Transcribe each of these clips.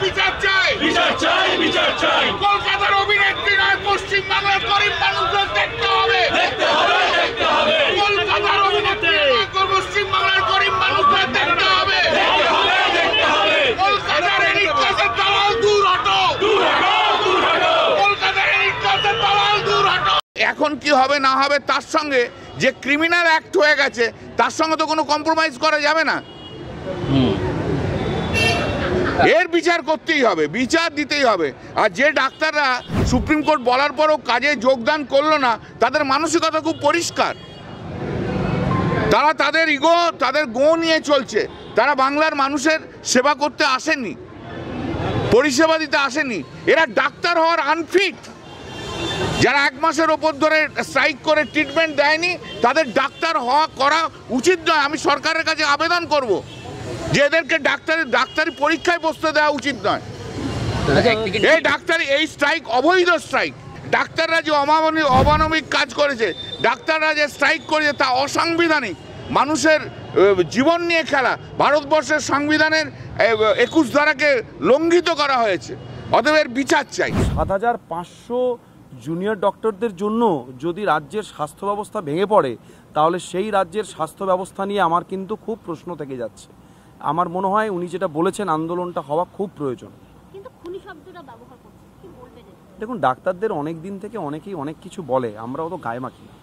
বিচার চাই, বিচার চাই, বিচার চাই। কলকাতার অভিনেত্রী নয়, পশ্চিম বাংলার গরিব মানুষদের দেখতে হবে, দেখতে হবে, দেখতে হবে। কলকাতার অভিনেত্রী নয়, পশ্চিম বাংলার গরিব মানুষদের দেখতে হবে, দেখতে হবে, দেখতে হবে। কলকাতার এলিট ক্লাসের দালাল দূর হটো, দূর হটো, দূর হটো। কলকাতার এলিট ক্লাসের দালাল দূর হটো। এখন কি হবে না হবে তার সঙ্গে যে ক্রিমিনাল অ্যাক্ট হয়ে গেছে তার সঙ্গে তো কোনো কম্প্রোমাইজ করা যাবে না। এর বিচার করতেই হবে, বিচার দিতেই হবে। আর যে ডাক্তাররা সুপ্রিম কোর্ট বলার পরও কাজে যোগদান করলো না, তাদের মানসিকতা খুব পরিষ্কার। তারা তাদের ইগো, তাদের গো নিয়ে চলছে। তারা বাংলার মানুষের সেবা করতে আসেনি, পরিষেবা দিতে আসেনি। এরা ডাক্তার হওয়ার আনফিট। যারা 1 মাসের ওপর ধরে স্ট্রাইক করে ট্রিটমেন্ট দেয়নি, তাদের ডাক্তার হওয়া করা উচিত নয়। আমি সরকারের কাছে আবেদন করব যে এদেরকে ডাক্তারি পরীক্ষায় বসতে দেওয়া উচিত নয়। এই ডাক্তারি, এই স্ট্রাইক অবৈধ স্ট্রাইক। ডাক্তাররা যে অমানবিক কাজ করেছে, ডাক্তাররা যে স্ট্রাইক করেছে তা অসাংবিধানিক। মানুষের জীবন নিয়ে খেলা। ভারতবর্ষের সংবিধানের 21 ধারাকে লঙ্ঘিত করা হয়েছে। অতএব এর বিচার চাই। ৭৫০০ জুনিয়র ডক্টরদের জন্য যদি রাজ্যের স্বাস্থ্য ব্যবস্থা ভেঙে পড়ে, তাহলে সেই রাজ্যের স্বাস্থ্য ব্যবস্থা নিয়ে আমার কিন্তু খুব প্রশ্ন থেকে যাচ্ছে। আমার মনে হয় উনি যেটা বলেছেন, আন্দোলনটা হওয়া খুব প্রয়োজন। দেখুন, ডাক্তারদের অনেক দিন থেকে অনেকেই অনেক কিছু বলে, আমরা অত গায়ে মাখি না।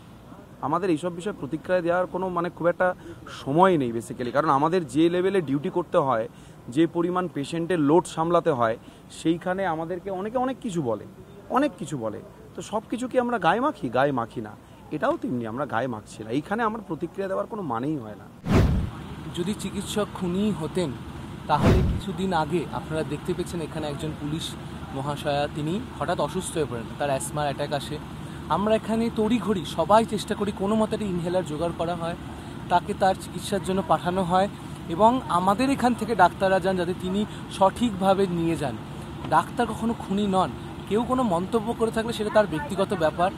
আমাদের এইসব বিষয়ে প্রতিক্রিয়া দেওয়ার কোনো খুব একটা সময় নেই বেসিক্যালি। কারণ আমাদের যে লেভেলে ডিউটি করতে হয়, যে পরিমাণ পেশেন্টের লোড সামলাতে হয়, সেইখানে আমাদেরকে অনেক কিছু বলে। তো সব কিছু কি আমরা গায়ে মাখি? গায়ে মাখি না। এটাও তেমনি, আমরা গায়ে মাখছি না। এইখানে আমার প্রতিক্রিয়া দেওয়ার কোনো মানেই হয় না। যদি চিকিৎসক খুনি হতেন, তাহলে কিছুদিন আগে আপনারা দেখতে পেয়েছেন এখানে একজন পুলিশ মহাশয়া, তিনি হঠাৎ অসুস্থ হয়ে পড়েন, তার অ্যাসমার অ্যাটাক আসে। আমরা এখানে তড়িঘড়ি সবাই চেষ্টা করি কোনো মতে একটা ইনহেলার জোগাড় করা হয়, তাকে তার চিকিৎসার জন্য পাঠানো হয় এবং আমাদের এখান থেকে ডাক্তাররা যান যাতে তিনি সঠিকভাবে নিয়ে যান। ডাক্তার কখনো খুনি নন। কেউ কোনো মন্তব্য করে থাকলে সেটা তার ব্যক্তিগত ব্যাপার।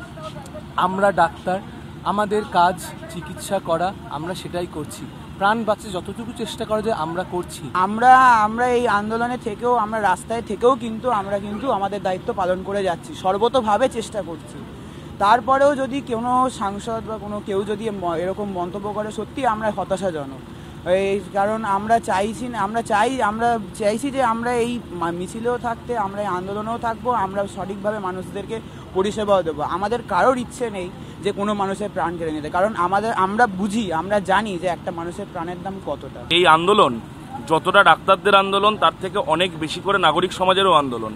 আমরা ডাক্তার, আমাদের কাজ চিকিৎসা করা, আমরা সেটাই করছি। প্রাণ বাঁচতে যতটুকু চেষ্টা করা যায় আমরা করছি। আমরা এই আন্দোলনে থেকেও, আমরা রাস্তায় থেকেও আমরা আমাদের দায়িত্ব পালন করে যাচ্ছি, সর্বতোভাবে চেষ্টা করছি। তারপরেও যদি কোনো সাংসদ বা কেউ যদি এরকম মন্তব্য করে, সত্যি আমরা হতাশাজনক। কারণ আমরা চাইছি যে আমরা এই মিছিলেও থাকতে, আমরা এই আন্দোলনেও থাকবো, আমরা সঠিকভাবে মানুষদেরকে পরিষেবাও দেবো। আমাদের কারোর ইচ্ছে নেই যে কোনো মানুষের প্রাণ কেড়ে নিতে, কারণ আমরা জানি যে একটা মানুষের প্রাণের দাম কতটা। এই আন্দোলন যতটা ডাক্তারদের আন্দোলন, তার থেকে অনেক বেশি করে নাগরিক সমাজেরও আন্দোলন।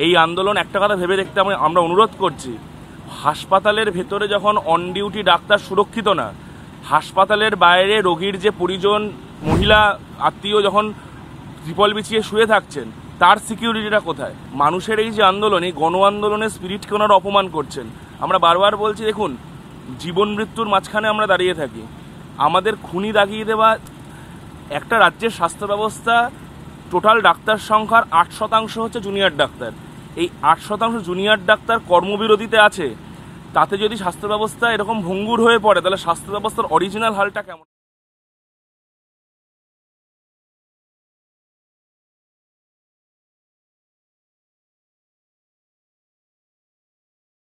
এই আন্দোলন একটা কথা ভেবে দেখতে আমরা অনুরোধ করছি, হাসপাতালের ভেতরে যখন অন ডিউটি ডাক্তার সুরক্ষিত না, হাসপাতালের বাইরে রোগীর যে পরিজন, মহিলা আত্মীয় যখন ত্রিপল বিছিয়ে শুয়ে থাকছেন, তার সিকিউরিটিটা কোথায়? মানুষের এই যে আন্দোলন, এই গণ আন্দোলনের স্পিরিটকে ওনারা অপমান করছেন। আমরা বারবার বলছি, দেখুন, জীবন মৃত্যুর মাঝখানে আমরা দাঁড়িয়ে থাকি। আমাদের খুনি দাগিয়ে দেওয়া একটা রাজ্যের স্বাস্থ্য ব্যবস্থা, টোটাল ডাক্তার সংখ্যার 8% হচ্ছে জুনিয়র ডাক্তার। এই 8% জুনিয়র ডাক্তার কর্মবিরতিতে আছে। তাতে যদি স্বাস্থ্য ব্যবস্থা এরকম ভঙ্গুর হয়ে পড়ে, তাহলে স্বাস্থ্য ব্যবস্থার অরিজিনাল হালটা কেমন?